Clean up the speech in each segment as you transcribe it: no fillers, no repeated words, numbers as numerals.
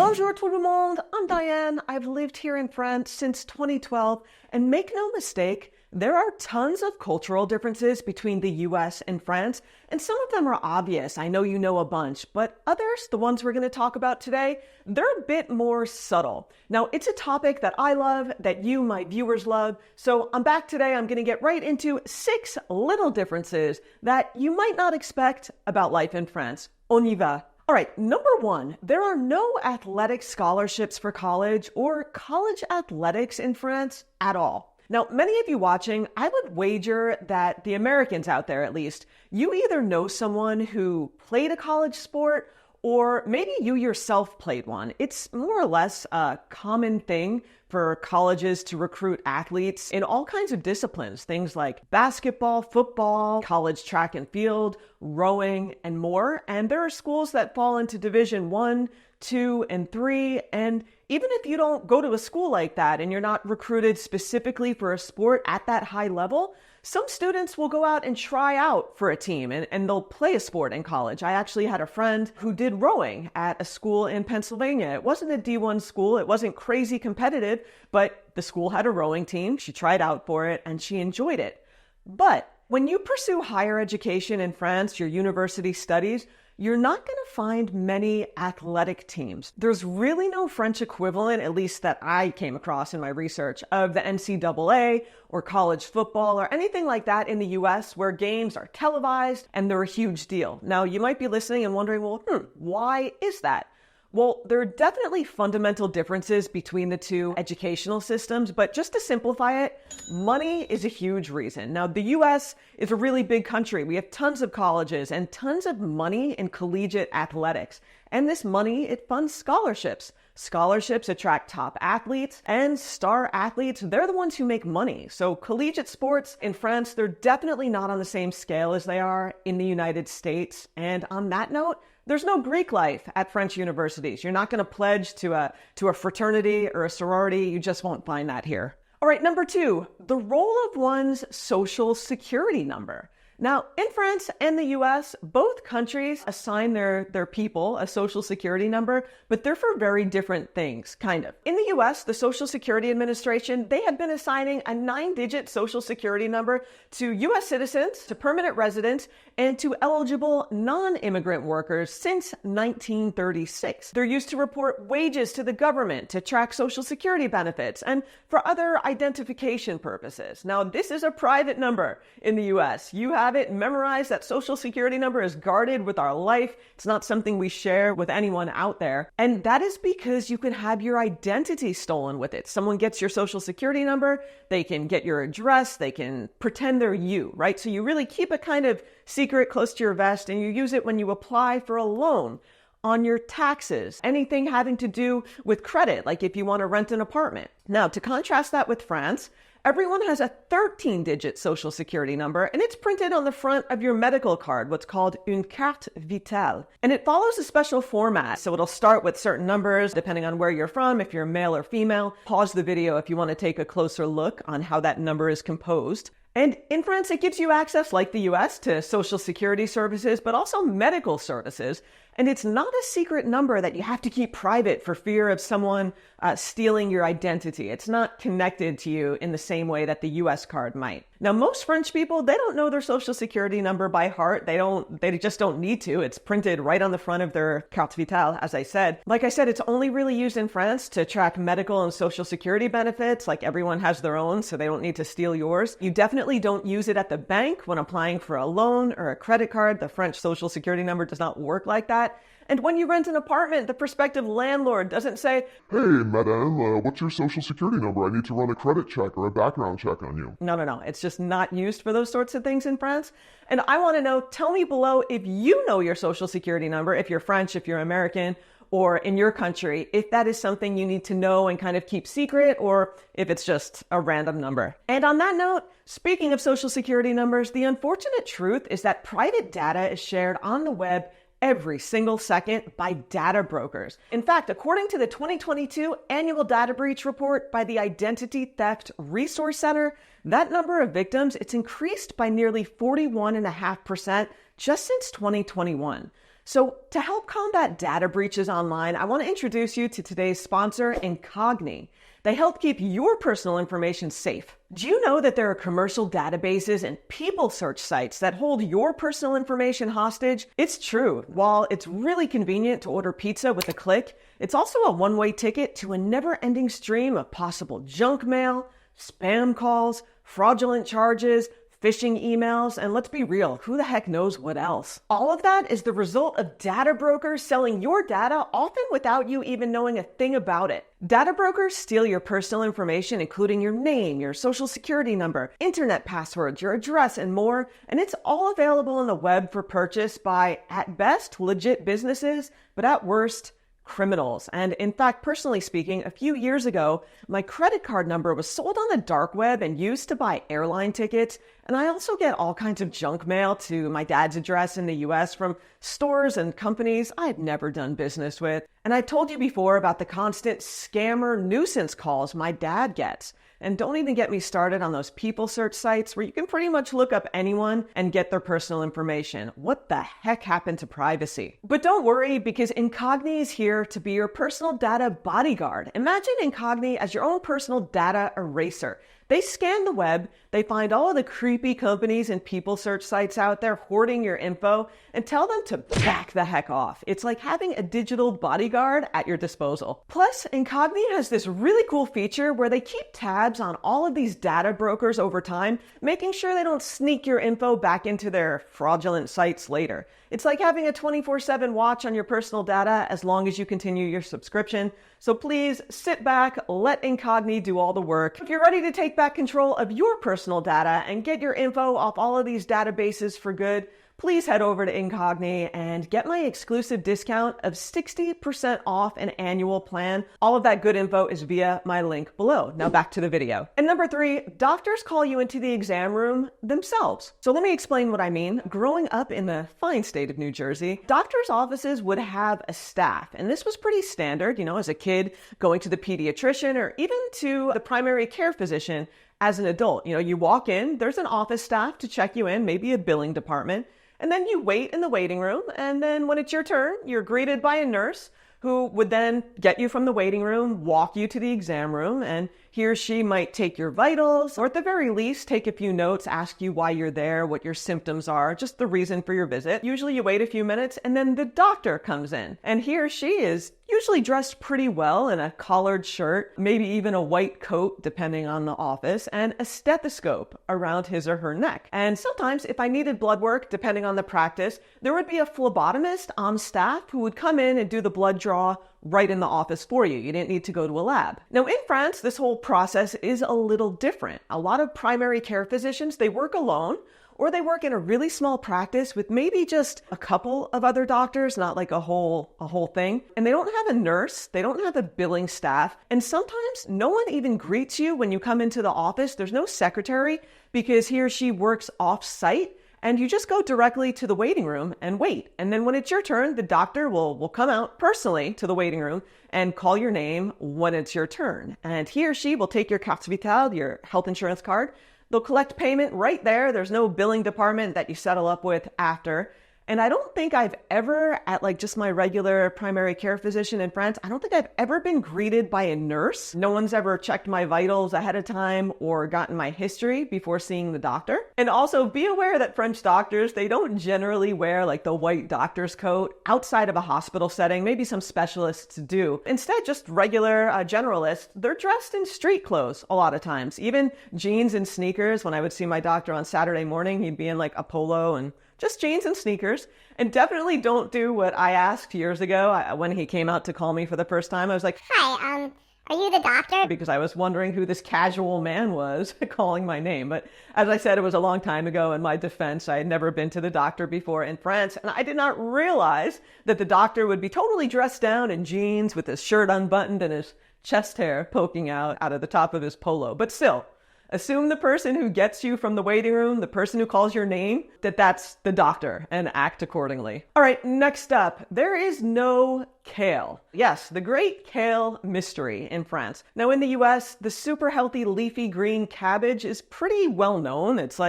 Bonjour tout le monde, I'm Diane. I've lived here in France since 2012, and make no mistake, there are tons of cultural differences between the US and France, and some of them are obvious. I know you know a bunch, but others, the ones we're going to talk about today, they're a bit more subtle. Now, it's a topic that I love, that you, my viewers, love, so I'm back today. I'm going to get right into 6 little differences that you might not expect about life in France. On y va. All right, number 1, there are no athletic scholarships for college or college athletics in France at all. Now, many of you watching, I would wager that the Americans out there, at least, you either know someone who played a college sport or maybe you yourself played one. It's more or less a common thing for colleges to recruit athletes in all kinds of disciplines, things like basketball, football, college track and field, rowing, and more. And there are schools that fall into Division 1, 2, and 3. And even if you don't go to a school like that and you're not recruited specifically for a sport at that high level, some students will go out and try out for a team and they'll play a sport in college. I actually had a friend who did rowing at a school in Pennsylvania. It wasn't a D1 school. It wasn't crazy competitive, but the school had a rowing team. She tried out for it and she enjoyed it. But when you pursue higher education in France, your university studies, you're not going to find many athletic teams. There's really no French equivalent, at least that I came across in my research, of the NCAA or college football or anything like that in the US where games are televised and they're a huge deal. Now, you might be listening and wondering, well, why is that? Well, there are definitely fundamental differences between the two educational systems, but just to simplify it, money is a huge reason. Now, the US is a really big country. We have tons of colleges and tons of money in collegiate athletics. And this money, it funds scholarships. Scholarships attract top athletes, and star athletes, they're the ones who make money. So collegiate sports in France, they're definitely not on the same scale as they are in the United States. And on that note, there's no Greek life at French universities. You're not going to pledge to a fraternity or a sorority. You just won't find that here. All right, number 2, the role of one's social security number. Now, in France and the US, both countries assign their people a social security number, but they're for very different things, kind of. In the US, the Social Security Administration, they have been assigning a 9-digit social security number to US citizens, to permanent residents, and to eligible non-immigrant workers since 1936. They're used to report wages to the government, to track social security benefits, and for other identification purposes. Now, this is a private number in the US. You have it memorized. That social security number is guarded with our life. It's not something we share with anyone out there. And that is because you can have your identity stolen with it. Someone gets your social security number, they can get your address, they can pretend they're you, right? So you really keep it kind of secret, close to your vest, and you use it when you apply for a loan, on your taxes, anything having to do with credit, like if you want to rent an apartment. Now, to contrast that with France, everyone has a 13-digit social security number, and it's printed on the front of your medical card, what's called une carte vitale. And it follows a special format, so it'll start with certain numbers, depending on where you're from, if you're male or female. Pause the video if you want to take a closer look on how that number is composed. And in France, it gives you access, like the US, to social security services, but also medical services. And it's not a secret number that you have to keep private for fear of someone stealing your identity. It's not connected to you in the same way that the US card might. Now, most French people, they don't know their social security number by heart. They just don't need to. It's printed right on the front of their carte vitale, as I said. Like I said, it's only really used in France to track medical and social security benefits. Like, everyone has their own, so they don't need to steal yours. You definitely don't use it at the bank when applying for a loan or a credit card. The French social security number does not work like that. And when you rent an apartment, the prospective landlord doesn't say, "Hey, madam, what's your social security number? I need to run a credit check or a background check on you." No. It's just not used for those sorts of things in France. And I want to know, tell me below if you know your social security number, if you're French, if you're American, or in your country, if that is something you need to know and kind of keep secret, or if it's just a random number. And on that note, speaking of social security numbers, the unfortunate truth is that private data is shared on the web every single second by data brokers. In fact, according to the 2022 annual data breach report by the Identity Theft Resource Center, that number of victims, it's increased by nearly 41.5% just since 2021. So to help combat data breaches online, I want to introduce you to today's sponsor, Incogni. They help keep your personal information safe. Do you know that there are commercial databases and people search sites that hold your personal information hostage? It's true. While it's really convenient to order pizza with a click, it's also a one-way ticket to a never-ending stream of possible junk mail, spam calls, fraudulent charges, phishing emails, and let's be real, who the heck knows what else? All of that is the result of data brokers selling your data, often without you even knowing a thing about it. Data brokers steal your personal information, including your name, your social security number, internet passwords, your address, and more, and it's all available on the web for purchase by, at best, legit businesses, but at worst, criminals. And in fact, personally speaking, a few years ago, my credit card number was sold on the dark web and used to buy airline tickets. And I also get all kinds of junk mail to my dad's address in the US from stores and companies I had never done business with. And I've told you before about the constant scammer nuisance calls my dad gets. And don't even get me started on those people search sites where you can pretty much look up anyone and get their personal information. What the heck happened to privacy? But don't worry, because Incogni is here to be your personal data bodyguard. Imagine Incogni as your own personal data eraser. They scan the web, they find all of the creepy companies and people search sites out there hoarding your info and tell them to back the heck off. It's like having a digital bodyguard at your disposal. Plus, Incogni has this really cool feature where they keep tabs on all of these data brokers over time, making sure they don't sneak your info back into their fraudulent sites later. It's like having a 24/7 watch on your personal data as long as you continue your subscription. So please sit back, let Incogni do all the work. If you're ready to take back control of your personal data and get your info off all of these databases for good, please head over to Incogni and get my exclusive discount of 60% off an annual plan. All of that good info is via my link below. Now back to the video. And number 3, doctors call you into the exam room themselves. So let me explain what I mean. Growing up in the fine state of New Jersey, doctors' offices would have a staff. And this was pretty standard, as a kid going to the pediatrician or even to the primary care physician as an adult. You walk in, there's an office staff to check you in, maybe a billing department. And then you wait in the waiting room, and then when it's your turn, you're greeted by a nurse who would then get you from the waiting room, walk you to the exam room, and he or she might take your vitals, or at the very least, take a few notes, ask you why you're there, what your symptoms are, just the reason for your visit. Usually you wait a few minutes, and then the doctor comes in, and he or she is usually dressed pretty well in a collared shirt, maybe even a white coat, depending on the office, and a stethoscope around his or her neck. And sometimes, if I needed blood work, depending on the practice, there would be a phlebotomist on staff who would come in and do the blood draw right in the office for you. You didn't need to go to a lab. Now, in France, this whole process is a little different. A lot of primary care physicians, they work alone, or they work in a really small practice with maybe just a couple of other doctors, not like a whole thing. And they don't have a nurse, they don't have a billing staff, and sometimes no one even greets you when you come into the office. There's no secretary because he or she works off-site, and you just go directly to the waiting room and wait. And then when it's your turn, the doctor will come out personally to the waiting room and call your name when it's your turn. And he or she will take your carte vitale, your health insurance card. They'll collect payment right there. There's no billing department that you settle up with after. And I don't think I've ever, at just my regular primary care physician in France, I don't think I've ever been greeted by a nurse. No one's ever checked my vitals ahead of time or gotten my history before seeing the doctor. And also be aware that French doctors, they don't generally wear the white doctor's coat outside of a hospital setting. Maybe some specialists do. Instead, just regular generalists, they're dressed in street clothes a lot of times. Even jeans and sneakers. When I would see my doctor on Saturday morning, he'd be in a polo and just jeans and sneakers. And definitely don't do what I asked years ago when he came out to call me for the first time. I was like, "Hi, are you the doctor?" Because I was wondering who this casual man was calling my name. But as I said, it was a long time ago. In my defense, I had never been to the doctor before in France, and I did not realize that the doctor would be totally dressed down in jeans with his shirt unbuttoned and his chest hair poking out of the top of his polo. But still, assume the person who gets you from the waiting room, the person who calls your name, that's the doctor, and act accordingly. All right, next up, there is no kale. Yes, the great kale mystery in France. Now in the US, the super healthy leafy green cabbage is pretty well known. It's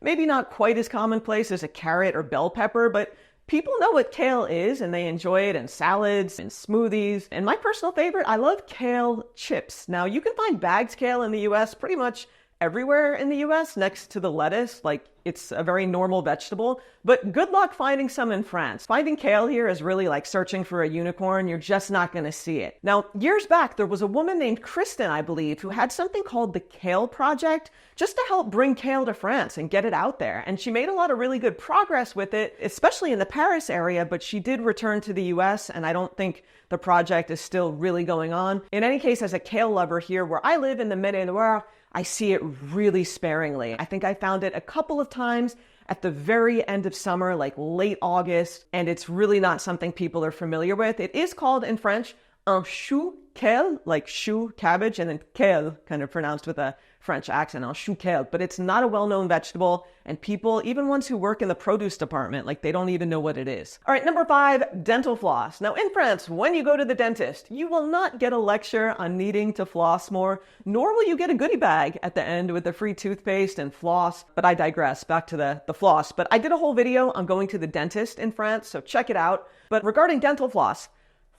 maybe not quite as commonplace as a carrot or bell pepper, but People know what kale is and they enjoy it in salads and smoothies. And my personal favorite, I love kale chips. Now, you can find bagged kale in the US pretty much everywhere in the US next to the lettuce. Like, it's a very normal vegetable, but good luck finding some in France. Finding kale here is really like searching for a unicorn. You're just not going to see it. Now, years back, there was a woman named Kristen, I believe, who had something called the Kale Project just to help bring kale to France and get it out there. And she made a lot of really good progress with it, especially in the Paris area, but she did return to the US, and I don't think the project is still really going on. In any case, as a kale lover here where I live in the Maine-et-Loire, I see it really sparingly. I think I found it a couple of times at the very end of summer, like late August, and it's really not something people are familiar with. It is called in French un chou kale, like chou, cabbage, and then kale, kind of pronounced with a French accent, un chou kale, but it's not a well-known vegetable, and people, even ones who work in the produce department, like they don't even know what it is. All right, number 5, dental floss. Now in France, when you go to the dentist, you will not get a lecture on needing to floss more, nor will you get a goodie bag at the end with the free toothpaste and floss, but I digress, back to the floss. But I did a whole video on going to the dentist in France, so check it out. But regarding dental floss,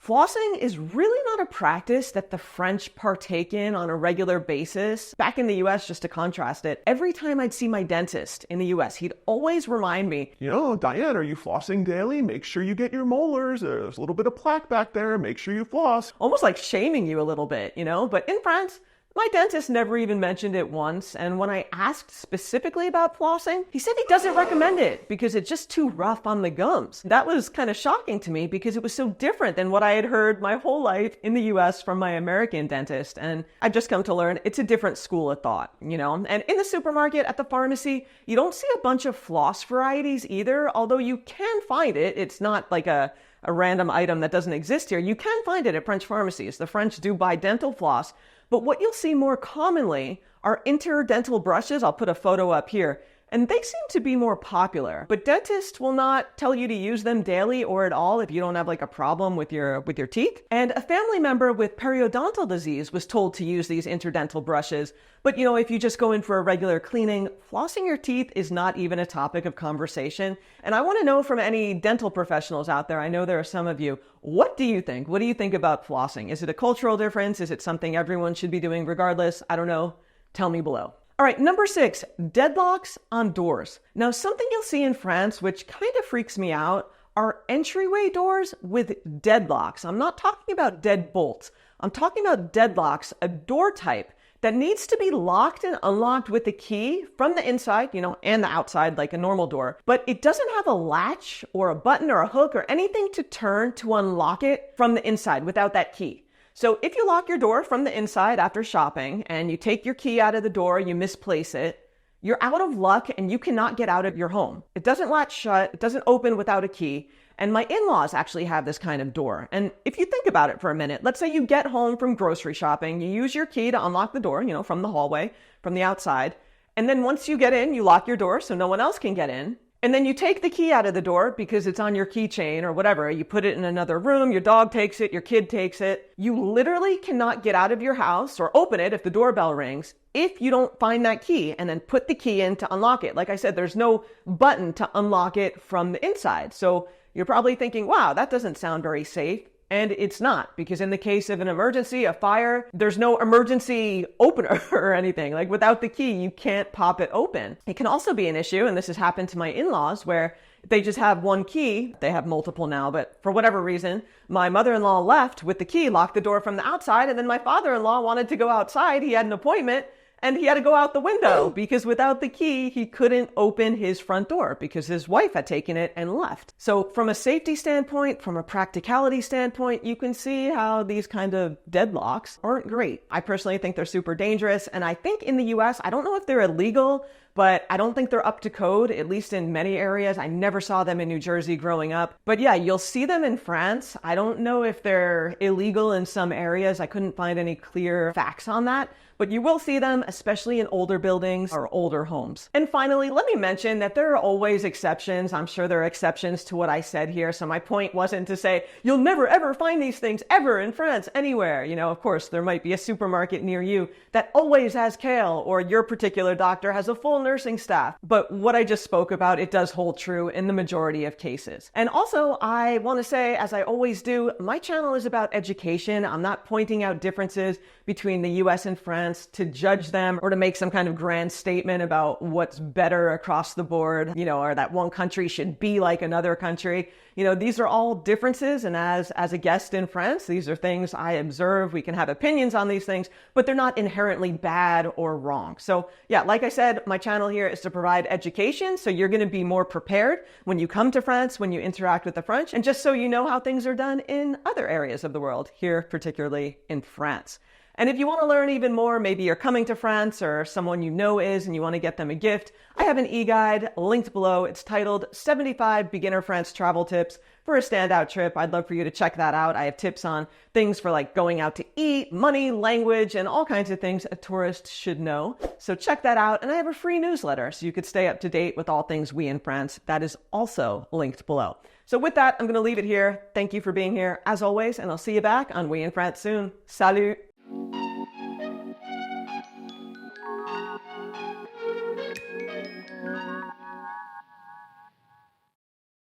flossing is really not a practice that the French partake in on a regular basis. Back in the US, just to contrast it, every time I'd see my dentist in the US, he'd always remind me, Diane, are you flossing daily? Make sure you get your molars. There's a little bit of plaque back there. Make sure you floss. almost like shaming you a little bit, But in France, my dentist never even mentioned it once, and when I asked specifically about flossing, he said he doesn't recommend it because it's just too rough on the gums. That was kind of shocking to me because it was so different than what I had heard my whole life in the US from my American dentist, and I've just come to learn it's a different school of thought, And in the supermarket, at the pharmacy, you don't see a bunch of floss varieties either, although you can find it. It's not like a random item that doesn't exist here. You can find it at French pharmacies. The French do buy dental floss. But what you'll see more commonly are interdental brushes. I'll put a photo up here. And they seem to be more popular. But dentists will not tell you to use them daily or at all if you don't have like a problem with your teeth. And a family member with periodontal disease was told to use these interdental brushes. But if you just go in for a regular cleaning, flossing your teeth is not even a topic of conversation. And I want to know from any dental professionals out there, I know there are some of you, what do you think? What do you think about flossing? Is it a cultural difference? Is it something everyone should be doing regardless? I don't know. Tell me below. All right, number 6, deadlocks on doors. Now, something you'll see in France, which kind of freaks me out, are entryway doors with deadlocks. I'm not talking about deadbolts. I'm talking about deadlocks, a door type that needs to be locked and unlocked with a key from the inside, and the outside like a normal door. But it doesn't have a latch or a button or a hook or anything to turn to unlock it from the inside without that key. So if you lock your door from the inside after shopping and you take your key out of the door, you misplace it, you're out of luck and you cannot get out of your home. It doesn't latch shut, it doesn't open without a key. And my in-laws actually have this kind of door. And if you think about it for a minute, let's say you get home from grocery shopping, you use your key to unlock the door, from the hallway, from the outside. And then once you get in, you lock your door so no one else can get in. And then you take the key out of the door because it's on your keychain or whatever. You put it in another room, your dog takes it, your kid takes it. You literally cannot get out of your house or open it if the doorbell rings if you don't find that key and then put the key in to unlock it. Like I said, there's no button to unlock it from the inside. So you're probably thinking, wow, that doesn't sound very safe. And it's not, because in the case of an emergency, a fire, there's no emergency opener or anything. Like without the key, you can't pop it open. It can also be an issue, and this has happened to my in-laws, where they just have one key. They have multiple now, but for whatever reason, my mother-in-law left with the key, locked the door from the outside, and then my father-in-law wanted to go outside. He had an appointment, and he had to go out the window because without the key, he couldn't open his front door because his wife had taken it and left. So from a safety standpoint, from a practicality standpoint, you can see how these kind of deadlocks aren't great. I personally think they're super dangerous. And I think in the US, I don't know if they're illegal, but I don't think they're up to code, at least in many areas. I never saw them in New Jersey growing up. But yeah, you'll see them in France. I don't know if they're illegal in some areas. I couldn't find any clear facts on that. But you will see them, especially in older buildings or older homes. And finally, let me mention that there are always exceptions. I'm sure there are exceptions to what I said here. So my point wasn't to say, you'll never ever find these things ever in France, anywhere. Of course, there might be a supermarket near you that always has kale, or your particular doctor has a full nursing staff. But what I just spoke about, it does hold true in the majority of cases. And also, I want to say, as I always do, my channel is about education. I'm not pointing out differences between the US and France to judge them or to make some kind of grand statement about what's better across the board, or that one country should be like another country. These are all differences. And as a guest in France, these are things I observe. We can have opinions on these things, but they're not inherently bad or wrong. So yeah, like I said, my channel here is to provide education. So you're going to be more prepared when you come to France, when you interact with the French, and just so you know how things are done in other areas of the world, here particularly in France. And if you want to learn even more, maybe you're coming to France or someone you know is and you want to get them a gift, I have an e-guide linked below. It's titled 75 Beginner France Travel Tips for a Standout Trip. I'd love for you to check that out. I have tips on things for like going out to eat, money, language, and all kinds of things a tourist should know. So check that out. And I have a free newsletter so you could stay up to date with all things we in France. That is also linked below. So with that, I'm going to leave it here. Thank you for being here as always, and I'll see you back on We in France soon. Salut!